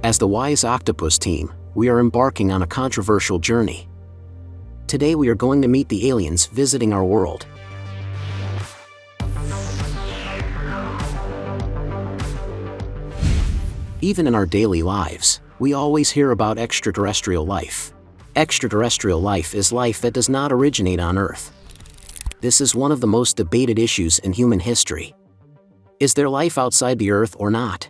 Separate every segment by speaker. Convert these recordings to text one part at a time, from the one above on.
Speaker 1: As the Wise Octopus team, we are embarking on a controversial journey. Today we are going to meet the aliens visiting our world. Even in our daily lives, we always hear about extraterrestrial life. Extraterrestrial life is life that does not originate on Earth. This is one of the most debated issues in human history. Is there life outside the Earth or not?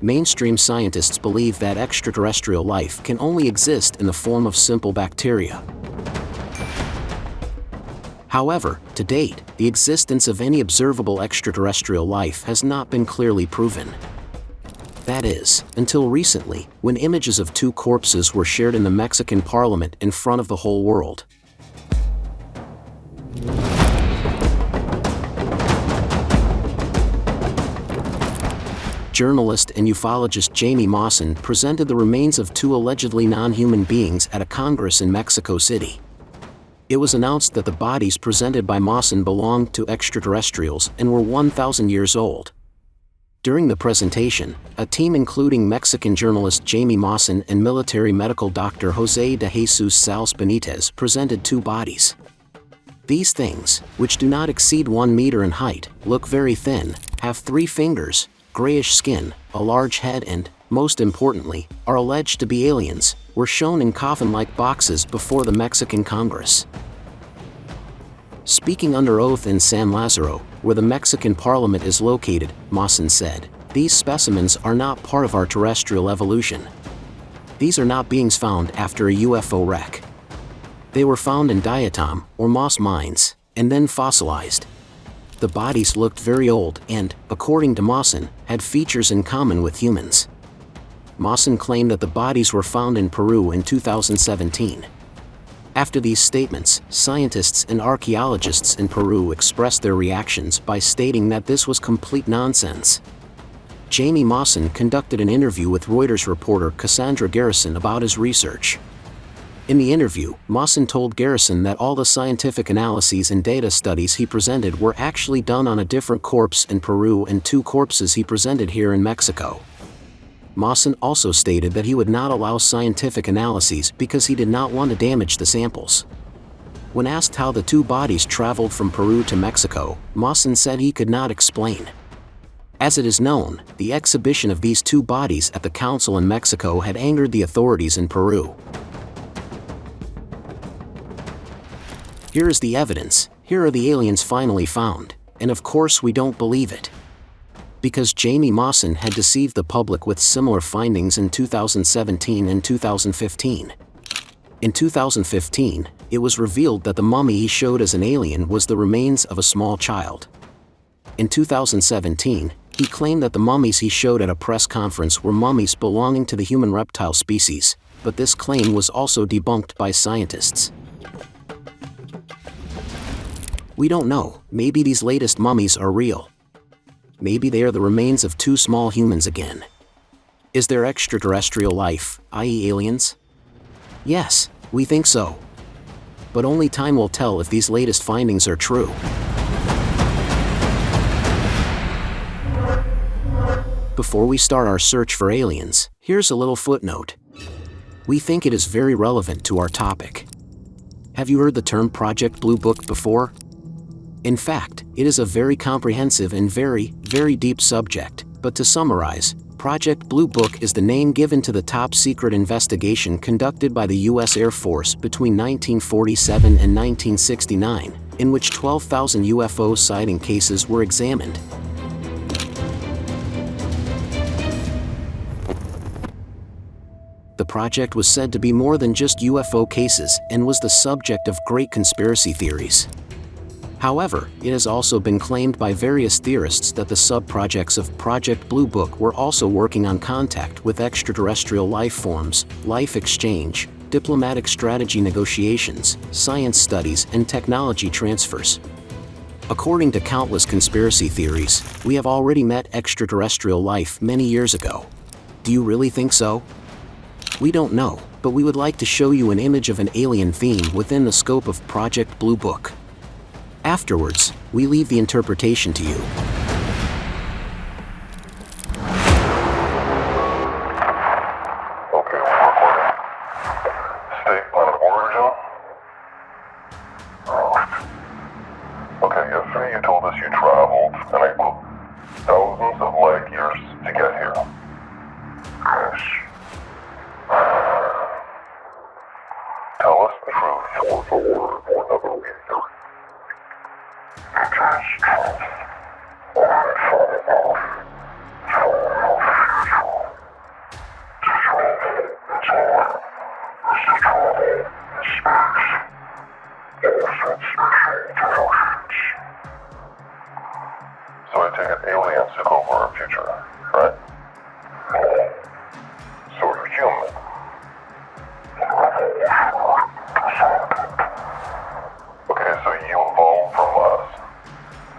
Speaker 1: Mainstream scientists believe that extraterrestrial life can only exist in the form of simple bacteria. However, to date, the existence of any observable extraterrestrial life has not been clearly proven. That is, until recently, when images of two corpses were shared in the Mexican parliament in front of the whole world. Journalist and ufologist Jamie Mawson presented the remains of two allegedly non-human beings at a congress in Mexico City. It was announced that the bodies presented by Mawson belonged to extraterrestrials and were 1,000 years old. During the presentation, a team including Mexican journalist Jamie Mawson and military medical doctor José de Jesus Sales Benitez presented two bodies. These things, which do not exceed 1 meter in height, look very thin, have 3 fingers, grayish skin, a large head and, most importantly, are alleged to be aliens, were shown in coffin-like boxes before the Mexican Congress. Speaking under oath in San Lázaro, where the Mexican parliament is located, Mawson said, "These specimens are not part of our terrestrial evolution. These are not beings found after a UFO wreck. They were found in diatom, or moss mines, and then fossilized." The bodies looked very old and, according to Mawson, had features in common with humans. Mawson claimed that the bodies were found in Peru in 2017. After these statements, scientists and archaeologists in Peru expressed their reactions by stating that this was complete nonsense. Jamie Mawson conducted an interview with Reuters reporter Cassandra Garrison about his research. In the interview, Mawson told Garrison that all the scientific analyses and data studies he presented were actually done on a different corpse in Peru and 2 corpses he presented here in Mexico. Mawson also stated that he would not allow scientific analyses because he did not want to damage the samples. When asked how the 2 bodies traveled from Peru to Mexico, Mawson said he could not explain. As it is known, the exhibition of these 2 bodies at the council in Mexico had angered the authorities in Peru. Here is the evidence, here are the aliens finally found, and of course we don't believe it. Because Jamie Mawson had deceived the public with similar findings in 2017 and 2015. In 2015, it was revealed that the mummy he showed as an alien was the remains of a small child. In 2017, he claimed that the mummies he showed at a press conference were mummies belonging to the human reptile species, but this claim was also debunked by scientists. We don't know, maybe these latest mummies are real. Maybe they are the remains of 2 small humans again. Is there extraterrestrial life, i.e. aliens? Yes, we think so. But only time will tell if these latest findings are true. Before we start our search for aliens, here's a little footnote. We think it is very relevant to our topic. Have you heard the term Project Blue Book before? In fact, it is a very comprehensive and very, very deep subject, but to summarize, Project Blue Book is the name given to the top-secret investigation conducted by the U.S. Air Force between 1947 and 1969, in which 12,000 UFO sighting cases were examined. The project was said to be more than just UFO cases and was the subject of great conspiracy theories. However, it has also been claimed by various theorists that the sub-projects of Project Blue Book were also working on contact with extraterrestrial life forms, life exchange, diplomatic strategy negotiations, science studies, and technology transfers. According to countless conspiracy theories, we have already met extraterrestrial life many years ago. Do you really think so? We don't know, but we would like to show you an image of an alien theme within the scope of Project Blue Book. Afterwards, we leave the interpretation to you.
Speaker 2: Okay, we're recording. Stay on an origin. Okay, yesterday you told us you traveled, and I quote, thousands of light years to get here. Yes. Tell us the truth, or the word, or never we hear. It is truth. I fall off. Fall off future. To travel in time is to travel in space. Often special devotions. So I take it aliens took over our future, right? No. So you're human. Okay, so you evolved from us.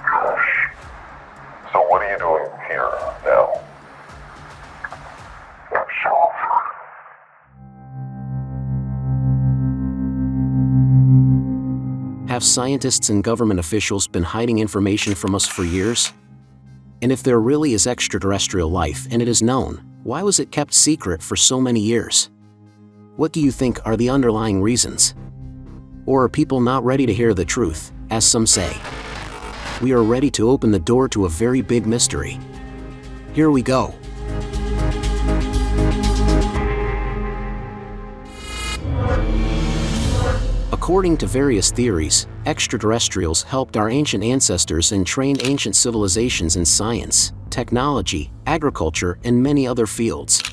Speaker 2: Yes. So what are you doing here now?
Speaker 1: Have scientists and government officials been hiding information from us for years? And if there really is extraterrestrial life and it is known, why was it kept secret for so many years? What do you think are the underlying reasons? Or are people not ready to hear the truth, as some say? We are ready to open the door to a very big mystery. Here we go. According to various theories, extraterrestrials helped our ancient ancestors and trained ancient civilizations in science, technology, agriculture, and many other fields.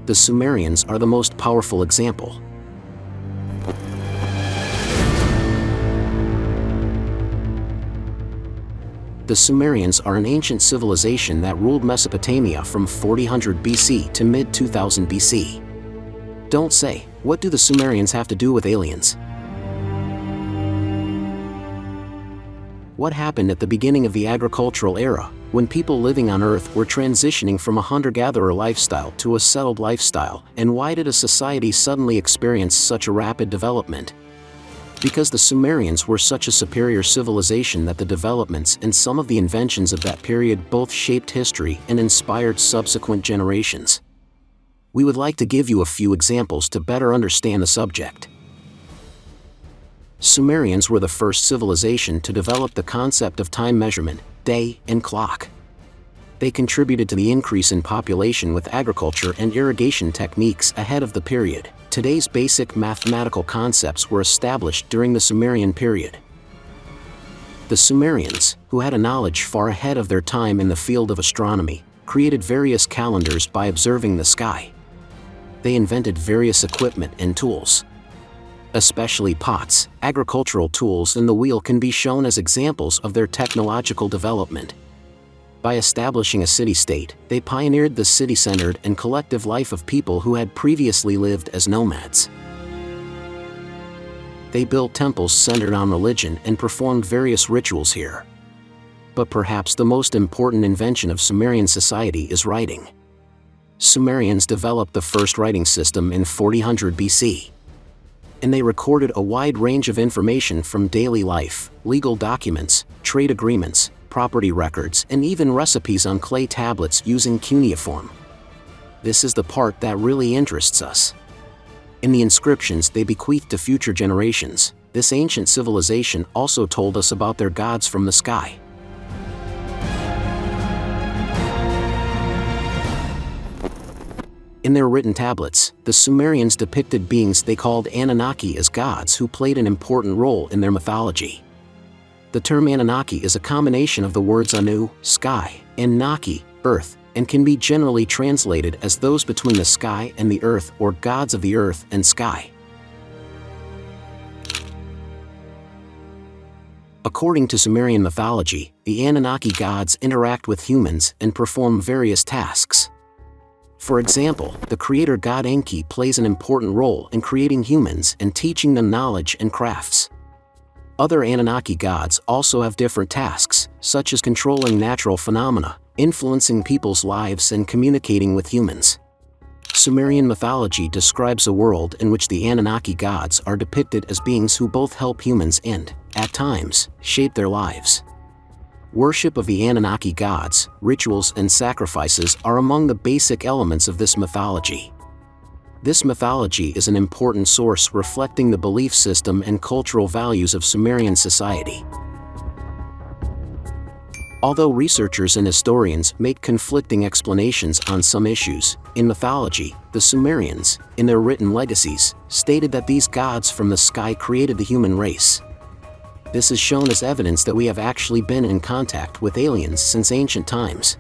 Speaker 1: The Sumerians are the most powerful example. The Sumerians are an ancient civilization that ruled Mesopotamia from 4000 BC to mid-2000 BC. Don't say, what do the Sumerians have to do with aliens? What happened at the beginning of the agricultural era, when people living on Earth were transitioning from a hunter-gatherer lifestyle to a settled lifestyle, and why did a society suddenly experience such a rapid development? Because the Sumerians were such a superior civilization that the developments and some of the inventions of that period both shaped history and inspired subsequent generations. We would like to give you a few examples to better understand the subject. Sumerians were the first civilization to develop the concept of time measurement, day, and clock. They contributed to the increase in population with agriculture and irrigation techniques ahead of the period. Today's basic mathematical concepts were established during the Sumerian period. The Sumerians, who had a knowledge far ahead of their time in the field of astronomy, created various calendars by observing the sky. They invented various equipment and tools. Especially pots, agricultural tools, and the wheel can be shown as examples of their technological development. By establishing a city-state, they pioneered the city-centered and collective life of people who had previously lived as nomads. They built temples centered on religion and performed various rituals here. But perhaps the most important invention of Sumerian society is writing. Sumerians developed the first writing system in 4000 BC. And they recorded a wide range of information from daily life, legal documents, trade agreements, property records, and even recipes on clay tablets using cuneiform. This is the part that really interests us. In the inscriptions they bequeathed to future generations, this ancient civilization also told us about their gods from the sky. In their written tablets, the Sumerians depicted beings they called Anunnaki as gods who played an important role in their mythology. The term Anunnaki is a combination of the words Anu, sky, and Naki, earth, and can be generally translated as those between the sky and the earth or gods of the earth and sky. According to Sumerian mythology, the Anunnaki gods interact with humans and perform various tasks. For example, the creator god Enki plays an important role in creating humans and teaching them knowledge and crafts. Other Anunnaki gods also have different tasks, such as controlling natural phenomena, influencing people's lives, and communicating with humans. Sumerian mythology describes a world in which the Anunnaki gods are depicted as beings who both help humans and, at times, shape their lives. Worship of the Anunnaki gods, rituals and sacrifices are among the basic elements of this mythology. This mythology is an important source reflecting the belief system and cultural values of Sumerian society. Although researchers and historians make conflicting explanations on some issues, in mythology, the Sumerians, in their written legacies, stated that these gods from the sky created the human race. This is shown as evidence that we have actually been in contact with aliens since ancient times.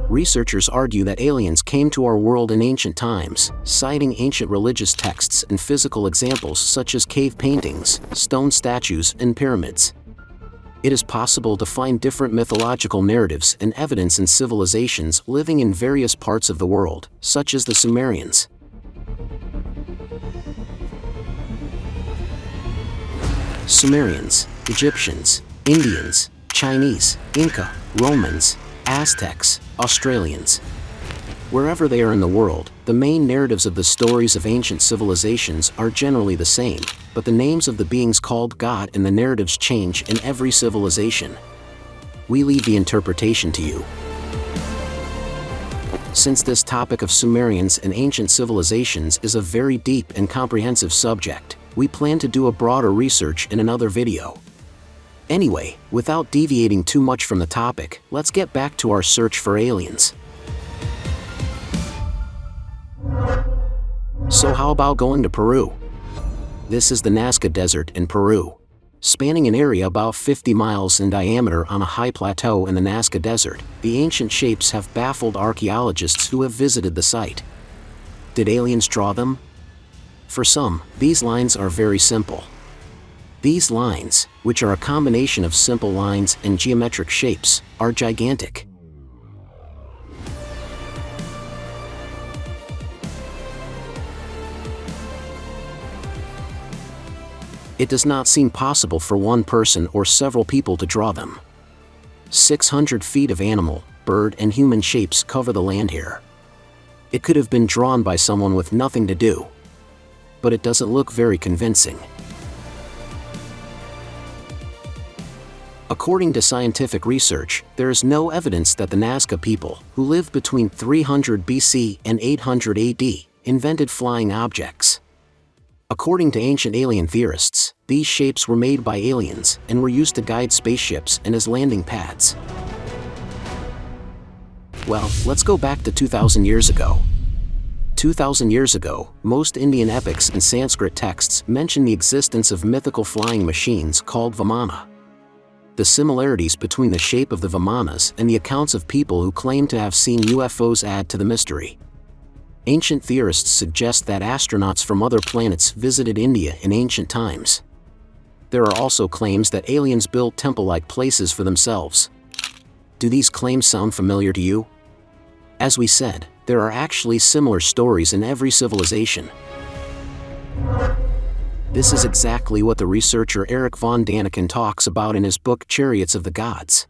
Speaker 1: Researchers argue that aliens came to our world in ancient times, citing ancient religious texts and physical examples such as cave paintings, stone statues, and pyramids. It is possible to find different mythological narratives and evidence in civilizations living in various parts of the world, such as the Sumerians. Sumerians, Egyptians, Indians, Chinese, Inca, Romans, Aztecs, Australians. Wherever they are in the world, the main narratives of the stories of ancient civilizations are generally the same, but the names of the beings called God in the narratives change in every civilization. We leave the interpretation to you. Since this topic of Sumerians and ancient civilizations is a very deep and comprehensive subject, we plan to do a broader research in another video. Anyway, without deviating too much from the topic, let's get back to our search for aliens. So how about going to Peru? This is the Nazca Desert in Peru. Spanning an area about 50 miles in diameter on a high plateau in the Nazca Desert, the ancient shapes have baffled archaeologists who have visited the site. Did aliens draw them? For some, these lines are very simple. These lines, which are a combination of simple lines and geometric shapes, are gigantic. It does not seem possible for one person or several people to draw them. 600 feet of animal, bird, and human shapes cover the land here. It could have been drawn by someone with nothing to do. But it doesn't look very convincing. According to scientific research, there is no evidence that the Nazca people, who lived between 300 BC and 800 AD, invented flying objects. According to ancient alien theorists, these shapes were made by aliens and were used to guide spaceships and as landing pads. Well, let's go back to 2,000 years ago. 2,000 years ago, most Indian epics and Sanskrit texts mention the existence of mythical flying machines called Vimana. The similarities between the shape of the Vimanas and the accounts of people who claim to have seen UFOs add to the mystery. Ancient theorists suggest that astronauts from other planets visited India in ancient times. There are also claims that aliens built temple-like places for themselves. Do these claims sound familiar to you? As we said, there are actually similar stories in every civilization. This is exactly what the researcher Erich von Däniken talks about in his book Chariots of the Gods.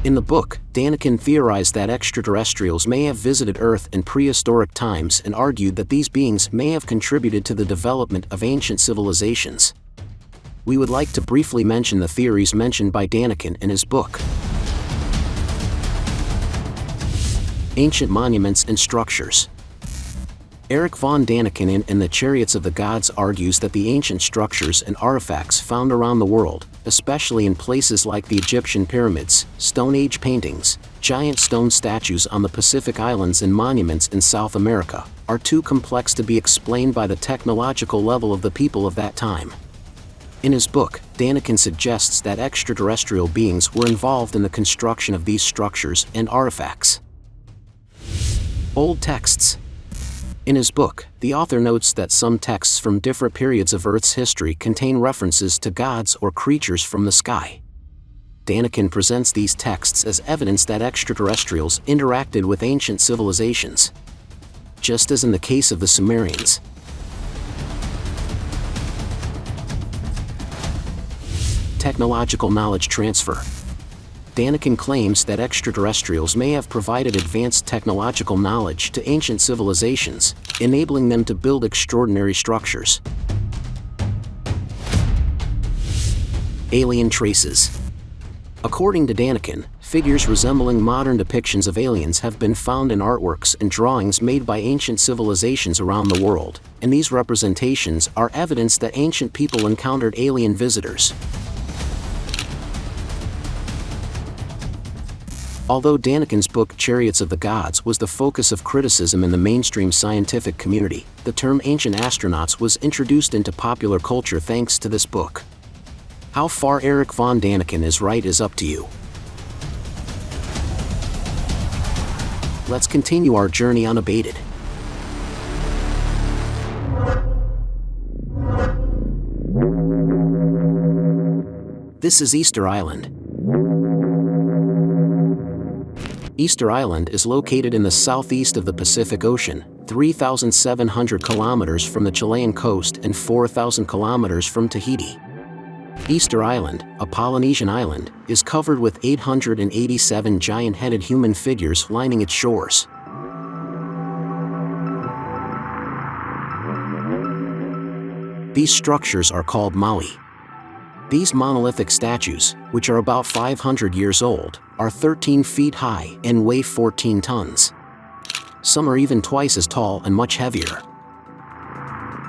Speaker 1: In the book, Däniken theorized that extraterrestrials may have visited Earth in prehistoric times and argued that these beings may have contributed to the development of ancient civilizations. We would like to briefly mention the theories mentioned by Däniken in his book. Ancient monuments and structures. Erich von Däniken in the Chariots of the Gods argues that the ancient structures and artifacts found around the world, especially in places like the Egyptian pyramids, Stone Age paintings, giant stone statues on the Pacific Islands and monuments in South America, are too complex to be explained by the technological level of the people of that time. In his book, Däniken suggests that extraterrestrial beings were involved in the construction of these structures and artifacts. Old texts. In his book, the author notes that some texts from different periods of Earth's history contain references to gods or creatures from the sky. Däniken presents these texts as evidence that extraterrestrials interacted with ancient civilizations, just as in the case of the Sumerians. Technological knowledge transfer. Daniken claims that extraterrestrials may have provided advanced technological knowledge to ancient civilizations, enabling them to build extraordinary structures. Alien traces. According to Daniken, figures resembling modern depictions of aliens have been found in artworks and drawings made by ancient civilizations around the world, and these representations are evidence that ancient people encountered alien visitors. Although Daniken's book Chariots of the Gods was the focus of criticism in the mainstream scientific community, the term ancient astronauts was introduced into popular culture thanks to this book. How far Eric von Daniken is right is up to you. Let's continue our journey unabated. This is Easter Island. Easter Island is located in the southeast of the Pacific Ocean, 3,700 kilometers from the Chilean coast and 4,000 kilometers from Tahiti. Easter Island, a Polynesian island, is covered with 887 giant-headed human figures lining its shores. These structures are called maui. These monolithic statues, which are about 500 years old, are 13 feet high and weigh 14 tons. Some are even twice as tall and much heavier.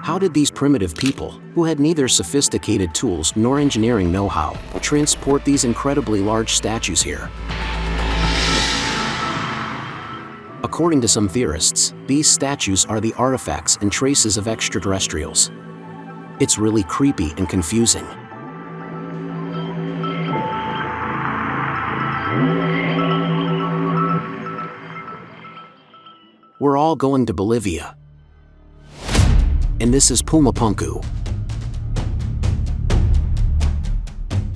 Speaker 1: How did these primitive people, who had neither sophisticated tools nor engineering know-how, transport these incredibly large statues here? According to some theorists, these statues are the artifacts and traces of extraterrestrials. It's really creepy and confusing. We're all going to Bolivia. And this is Pumapunku.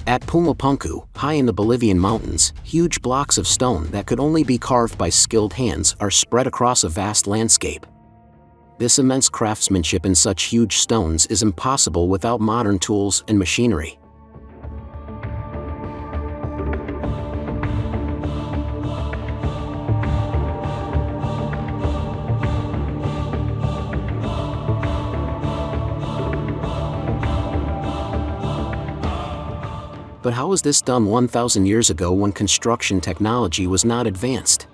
Speaker 1: At Pumapunku, high in the Bolivian mountains, huge blocks of stone that could only be carved by skilled hands are spread across a vast landscape. This immense craftsmanship in such huge stones is impossible without modern tools and machinery. But how was this done 1,000 years ago when construction technology was not advanced?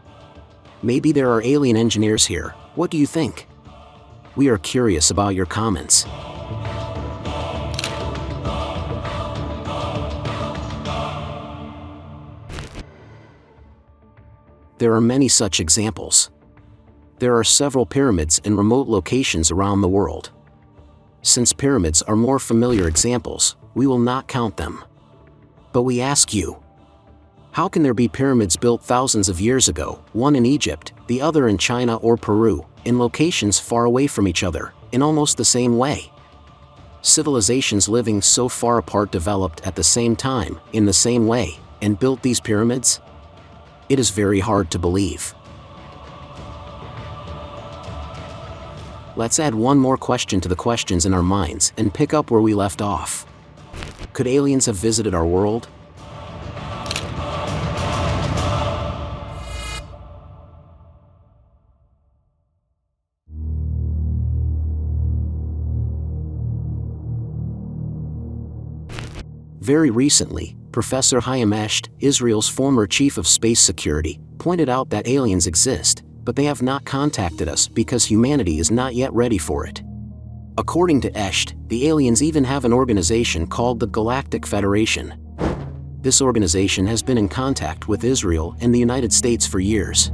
Speaker 1: Maybe there are alien engineers here. What do you think? We are curious about your comments. There are many such examples. There are several pyramids in remote locations around the world. Since pyramids are more familiar examples, we will not count them. But we ask you, how can there be pyramids built thousands of years ago, one in Egypt, the other in China or Peru, in locations far away from each other, in almost the same way? Civilizations living so far apart developed at the same time, in the same way, and built these pyramids? It is very hard to believe. Let's add one more question to the questions in our minds and pick up where we left off. Could aliens have visited our world? Very recently, Professor Chaim Eshed, Israel's former chief of space security, pointed out that aliens exist, but they have not contacted us because humanity is not yet ready for it. According to Eshed, the aliens even have an organization called the Galactic Federation. This organization has been in contact with Israel and the United States for years.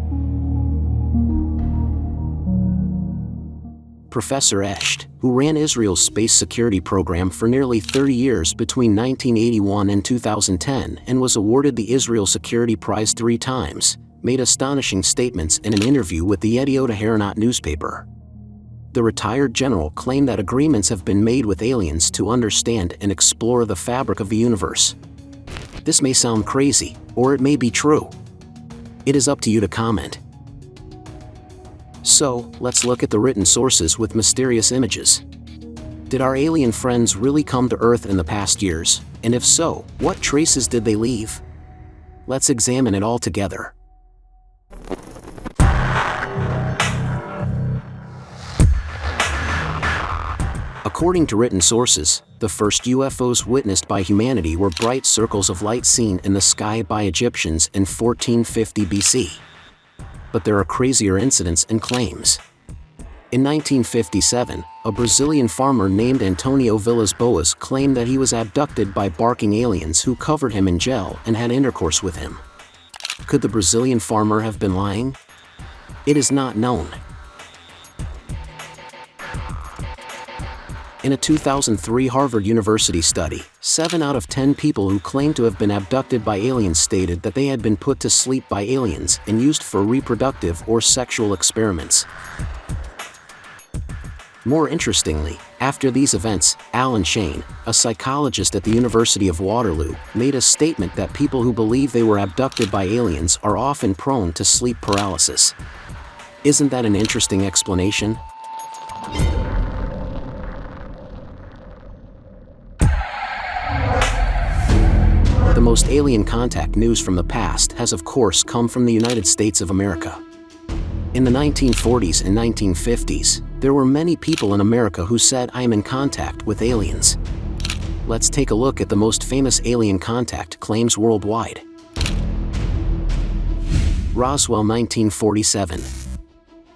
Speaker 1: Professor Eshed, who ran Israel's space security program for nearly 30 years between 1981 and 2010 and was awarded the Israel Security Prize 3 times, made astonishing statements in an interview with the Yediot Ahronoth newspaper. The retired general claimed that agreements have been made with aliens to understand and explore the fabric of the universe. This may sound crazy, or it may be true. It is up to you to comment. So, let's look at the written sources with mysterious images. Did our alien friends really come to Earth in the past years? And if so, what traces did they leave? Let's examine it all together. According to written sources, the first UFOs witnessed by humanity were bright circles of light seen in the sky by Egyptians in 1450 BC. But there are crazier incidents and claims. In 1957, a Brazilian farmer named Antonio Villas-Boas claimed that he was abducted by barking aliens who covered him in gel and had intercourse with him. Could the Brazilian farmer have been lying? It is not known. In a 2003 Harvard University study, 7 out of 10 people who claimed to have been abducted by aliens stated that they had been put to sleep by aliens and used for reproductive or sexual experiments. More interestingly, after these events, Alan Shane, a psychologist at the University of Waterloo, made a statement that people who believe they were abducted by aliens are often prone to sleep paralysis. Isn't that an interesting explanation? The most alien contact news from the past has of course come from the United States of America. In the 1940s and 1950s, there were many people in America who said, "I am in contact with aliens." Let's take a look at the most famous alien contact claims worldwide. Roswell, 1947.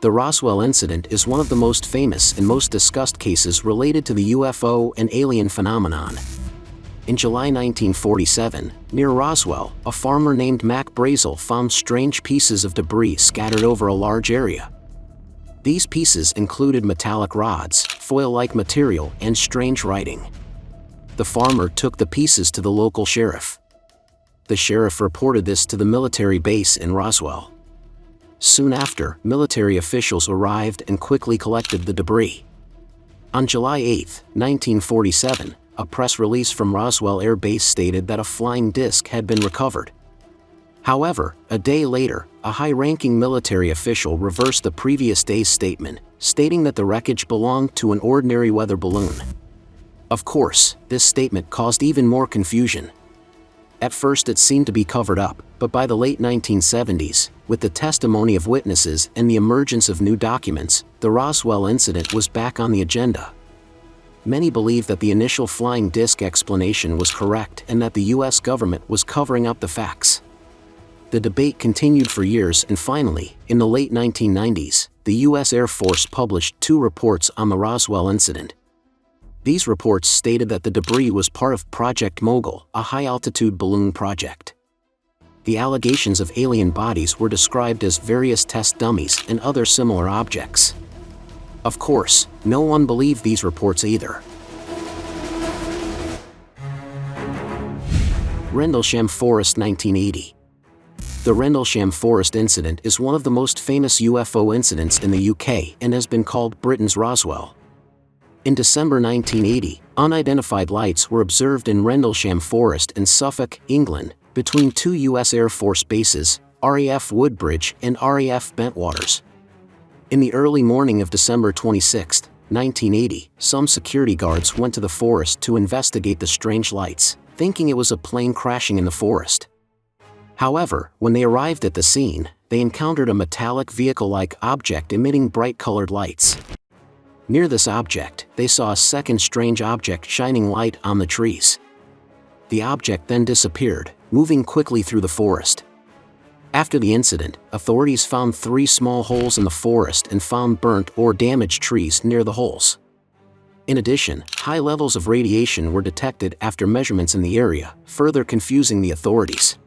Speaker 1: The Roswell Incident is one of the most famous and most discussed cases related to the UFO and alien phenomenon. In July 1947, near Roswell, a farmer named Mac Brazel found strange pieces of debris scattered over a large area. These pieces included metallic rods, foil-like material, and strange writing. The farmer took the pieces to the local sheriff. The sheriff reported this to the military base in Roswell. Soon after, military officials arrived and quickly collected the debris. On July 8, 1947, a press release from Roswell Air Base stated that a flying disc had been recovered. However, a day later, a high-ranking military official reversed the previous day's statement, stating that the wreckage belonged to an ordinary weather balloon. Of course, this statement caused even more confusion. At first it seemed to be covered up, but by the late 1970s, with the testimony of witnesses and the emergence of new documents, the Roswell incident was back on the agenda. Many believe that the initial flying disc explanation was correct and that the US government was covering up the facts. The debate continued for years and finally, in the late 1990s, the US Air Force published 2 reports on the Roswell incident. These reports stated that the debris was part of Project Mogul, a high-altitude balloon project. The allegations of alien bodies were described as various test dummies and other similar objects. Of course, no one believed these reports either. Renesham Forest, 1980. The Renesham Forest incident is one of the most famous UFO incidents in the UK and has been called Britain's Roswell. In December 1980, unidentified lights were observed in Renesham Forest in Suffolk, England, between 2 US Air Force bases, RAF Woodbridge and RAF Bentwaters. In the early morning of December 26, 1980, some security guards went to the forest to investigate the strange lights, thinking it was a plane crashing in the forest. However, when they arrived at the scene, they encountered a metallic vehicle-like object emitting bright-colored lights. Near this object, they saw a second strange object shining light on the trees. The object then disappeared, moving quickly through the forest. After the incident, authorities found 3 small holes in the forest and found burnt or damaged trees near the holes. In addition, high levels of radiation were detected after measurements in the area, further confusing the authorities.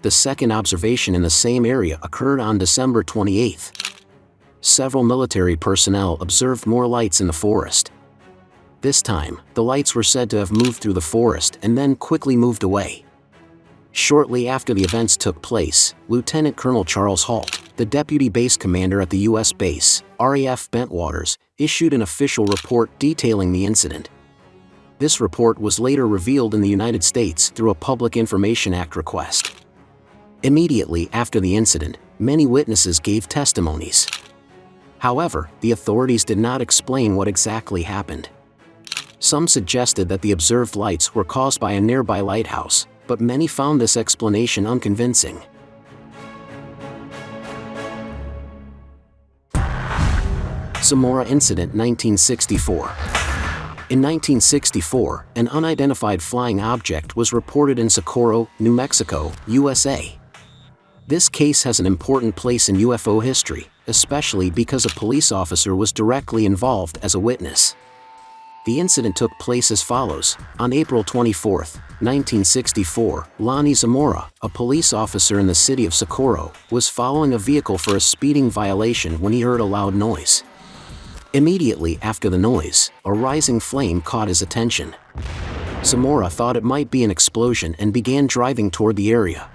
Speaker 1: The second observation in the same area occurred on December 28. Several military personnel observed more lights in the forest. This time, the lights were said to have moved through the forest and then quickly moved away. Shortly after the events took place, Lieutenant Colonel Charles Halt, the deputy base commander at the U.S. base, RAF Bentwaters, issued an official report detailing the incident. This report was later revealed in the United States through a Public Information Act request. Immediately after the incident, many witnesses gave testimonies. However, the authorities did not explain what exactly happened. Some suggested that the observed lights were caused by a nearby lighthouse, but many found this explanation unconvincing. Samora Incident 1964. In 1964, an unidentified flying object was reported in Socorro, New Mexico, USA. This case has an important place in UFO history, especially because a police officer was directly involved as a witness. The incident took place as follows. On April 24, 1964, Lonnie Zamora, a police officer in the city of Socorro, was following a vehicle for a speeding violation when he heard a loud noise. Immediately after the noise, a rising flame caught his attention. Samora thought it might be an explosion and began driving toward the area.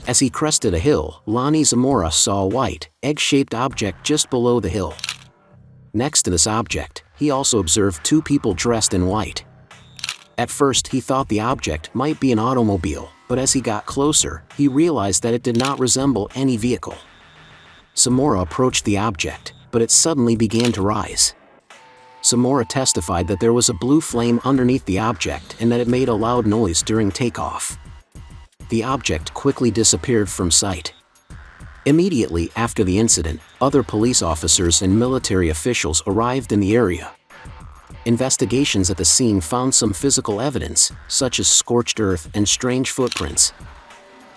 Speaker 1: As he crested a hill, Lonnie Zamora saw a white, egg-shaped object just below the hill. Next to this object, he also observed two people dressed in white. At first he thought the object might be an automobile, but as he got closer, he realized that it did not resemble any vehicle. Samora approached the object, but it suddenly began to rise. Samora testified that there was a blue flame underneath the object and that it made a loud noise during takeoff. The object quickly disappeared from sight. Immediately after the incident, other police officers and military officials arrived in the area. Investigations at the scene found some physical evidence, such as scorched earth and strange footprints.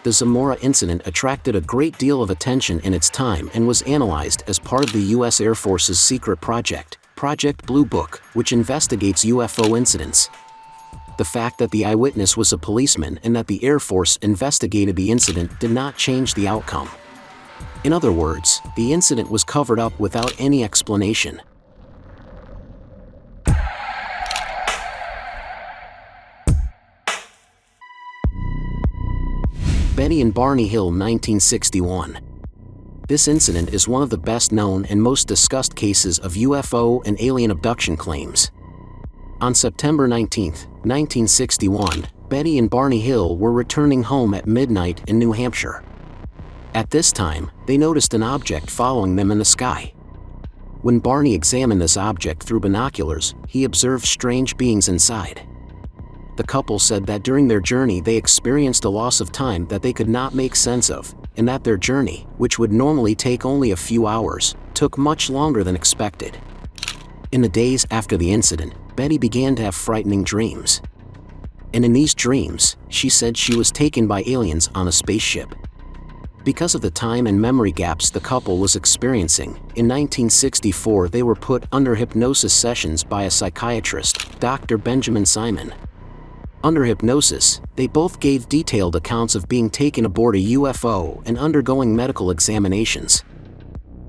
Speaker 1: The Samora incident attracted a great deal of attention in its time and was analyzed as part of the U.S. Air Force's secret project, Project Blue Book, which investigates UFO incidents. The fact that the eyewitness was a policeman and that the Air Force investigated the incident did not change the outcome. In other words, the incident was covered up without any explanation. Betty and Barney Hill 1961. This incident is one of the best known and most discussed cases of UFO and alien abduction claims. On September 19, 1961, Betty and Barney Hill were returning home at midnight in New Hampshire. At this time, they noticed an object following them in the sky. When Barney examined this object through binoculars, he observed strange beings inside. The couple said that during their journey they experienced a loss of time that they could not make sense of, and that their journey, which would normally take only a few hours, took much longer than expected. In the days after the incident, Betty began to have frightening dreams. And in these dreams, she said she was taken by aliens on a spaceship. Because of the time and memory gaps the couple was experiencing, in 1964 they were put under hypnosis sessions by a psychiatrist, Dr. Benjamin Simon. Under hypnosis, they both gave detailed accounts of being taken aboard a UFO and undergoing medical examinations.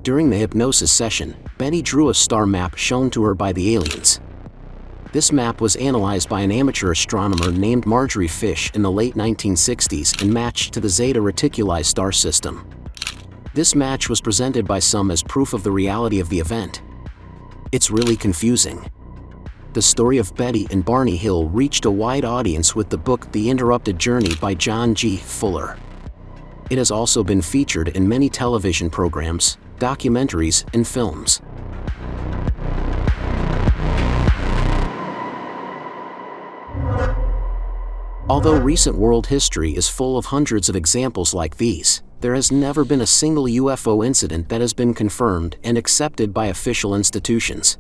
Speaker 1: During the hypnosis session, Betty drew a star map shown to her by the aliens. This map was analyzed by an amateur astronomer named Marjorie Fish in the late 1960s and matched to the Zeta Reticuli star system. This match was presented by some as proof of the reality of the event. It's really confusing. The story of Betty and Barney Hill reached a wide audience with the book The Interrupted Journey by John G. Fuller. It has also been featured in many television programs, documentaries, and films. Although recent world history is full of hundreds of examples like these, there has never been a single UFO incident that has been confirmed and accepted by official institutions.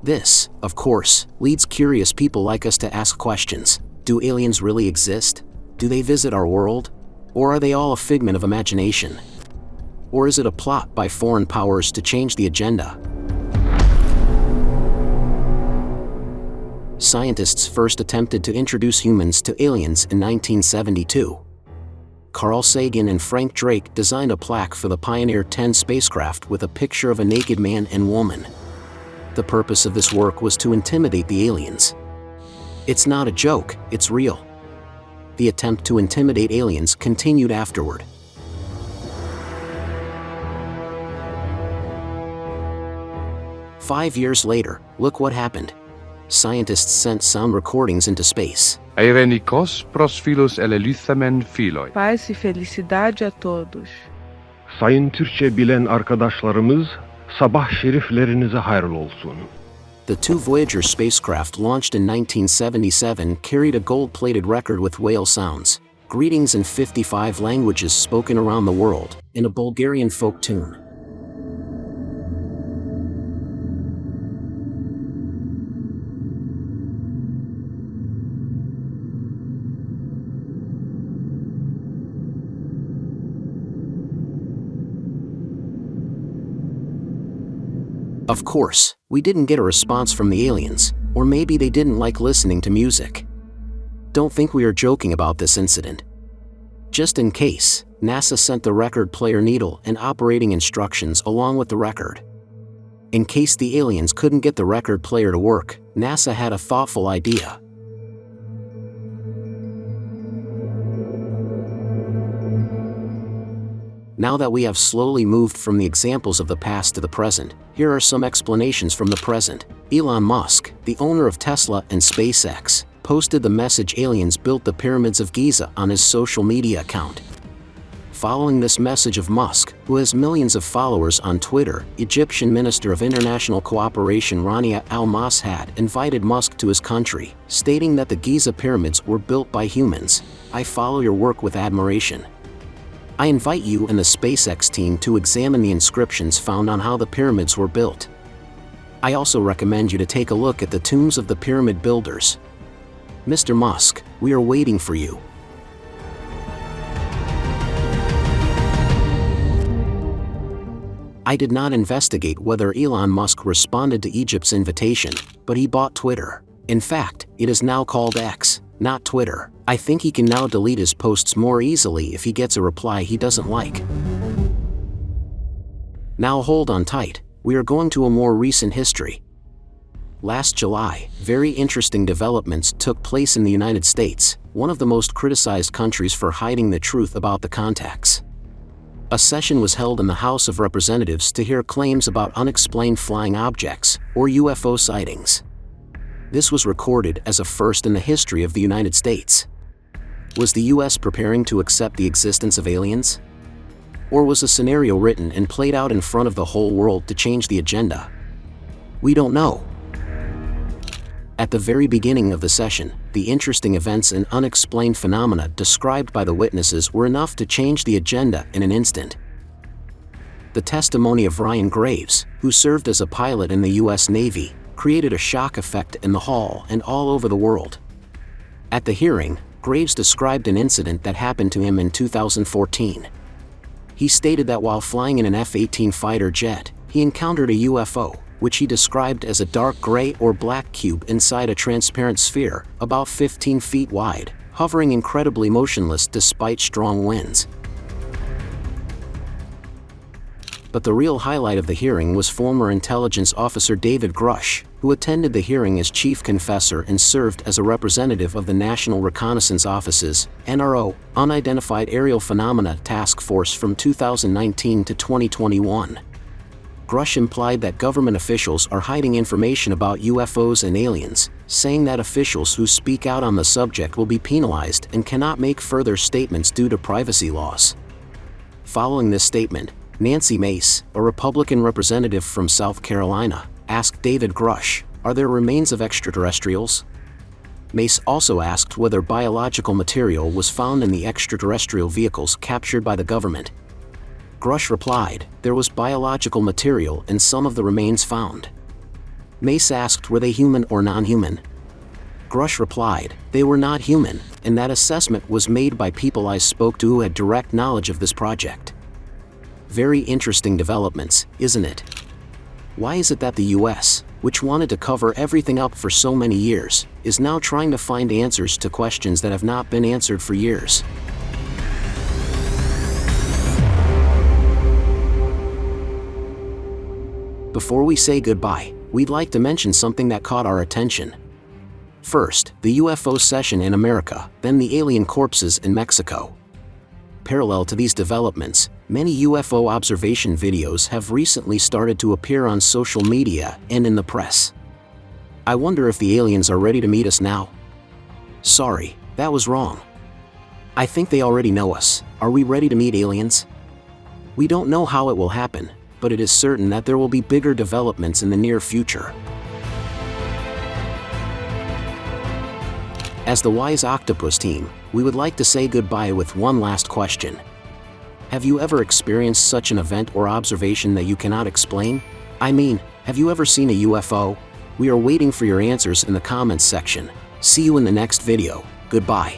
Speaker 1: This, of course, leads curious people like us to ask questions. Do aliens really exist? Do they visit our world? Or are they all a figment of imagination? Or is it a plot by foreign powers to change the agenda? Scientists first attempted to introduce humans to aliens in 1972. Carl Sagan and Frank Drake designed a plaque for the Pioneer 10 spacecraft with a picture of a naked man and woman. The purpose of this work was to intimidate the aliens. It's not a joke, it's real. The attempt to intimidate aliens continued afterward. Five years later, look what happened. Scientists sent sound recordings into space.
Speaker 3: Eirenikos pros philos elelithamen philoi.
Speaker 4: Paz e felicidade a todos.
Speaker 5: Sayın Türkçe bilen arkadaşlarımız, sabah şeriflerinize hayırlı olsun.
Speaker 1: The two Voyager spacecraft launched in 1977 carried a gold-plated record with whale sounds, greetings in 55 languages spoken around the world, in a Bulgarian folk tune. Of course, we didn't get a response from the aliens, or maybe they didn't like listening to music. Don't think we are joking about this incident. Just in case, NASA sent the record player needle and operating instructions along with the record. In case the aliens couldn't get the record player to work, NASA had a thoughtful idea. Now that we have slowly moved from the examples of the past to the present, here are some explanations from the present. Elon Musk, the owner of Tesla and SpaceX, posted the message aliens built the pyramids of Giza on his social media account. Following this message of Musk, who has millions of followers on Twitter, Egyptian Minister of International Cooperation Rania Al-Mashad invited Musk to his country, stating that the Giza pyramids were built by humans. I follow your work with admiration. I invite you and the SpaceX team to examine the inscriptions found on how the pyramids were built. I also recommend you to take a look at the tombs of the pyramid builders. Mr. Musk, we are waiting for you. I did not investigate whether Elon Musk responded to Egypt's invitation, but he bought Twitter. In fact, it is now called X, not Twitter. I think he can now delete his posts more easily if he gets a reply he doesn't like. Now hold on tight, we are going to a more recent history. Last July, very interesting developments took place in the United States, one of the most criticized countries for hiding the truth about the contacts. A session was held in the House of Representatives to hear claims about unexplained flying objects, or UFO sightings. This was recorded as a first in the history of the United States. Was the US preparing to accept the existence of aliens? Or was a scenario written and played out in front of the whole world to change the agenda? We don't know. At the very beginning of the session, the interesting events and unexplained phenomena described by the witnesses were enough to change the agenda in an instant. The testimony of Ryan Graves, who served as a pilot in the US Navy, created a shock effect in the hall and all over the world. At the hearing, Graves described an incident that happened to him in 2014. He stated that while flying in an F-18 fighter jet, he encountered a UFO, which he described as a dark gray or black cube inside a transparent sphere, about 15 feet wide, hovering incredibly motionless despite strong winds. But the real highlight of the hearing was former intelligence officer David Grush, who attended the hearing as chief confessor and served as a representative of the National Reconnaissance Office's NRO, Unidentified Aerial Phenomena Task Force from 2019 to 2021. Grush implied that government officials are hiding information about UFOs and aliens, saying that officials who speak out on the subject will be penalized and cannot make further statements due to privacy laws. Following this statement, Nancy Mace, a Republican representative from South Carolina, asked David Grush, "Are there remains of extraterrestrials?" Mace also asked whether biological material was found in the extraterrestrial vehicles captured by the government. Grush replied, "There was biological material in some of the remains found." Mace asked, "Were they human or non-human?" Grush replied, "They were not human, and that assessment was made by people I spoke to who had direct knowledge of this project." Very interesting developments, isn't it? Why is it that the US, which wanted to cover everything up for so many years, is now trying to find answers to questions that have not been answered for years? Before we say goodbye, we'd like to mention something that caught our attention. First, the UFO session in America, then the alien corpses in Mexico. Parallel to these developments, many UFO observation videos have recently started to appear on social media and in the press. I wonder if the aliens are ready to meet us now? Sorry, that was wrong. I think they already know us. Are we ready to meet aliens? We don't know how it will happen, but it is certain that there will be bigger developments in the near future. As the Wise Octopus team, we would like to say goodbye with one last question. Have you ever experienced such an event or observation that you cannot explain? I mean, have you ever seen a UFO? We are waiting for your answers in the comments section. See you in the next video. Goodbye.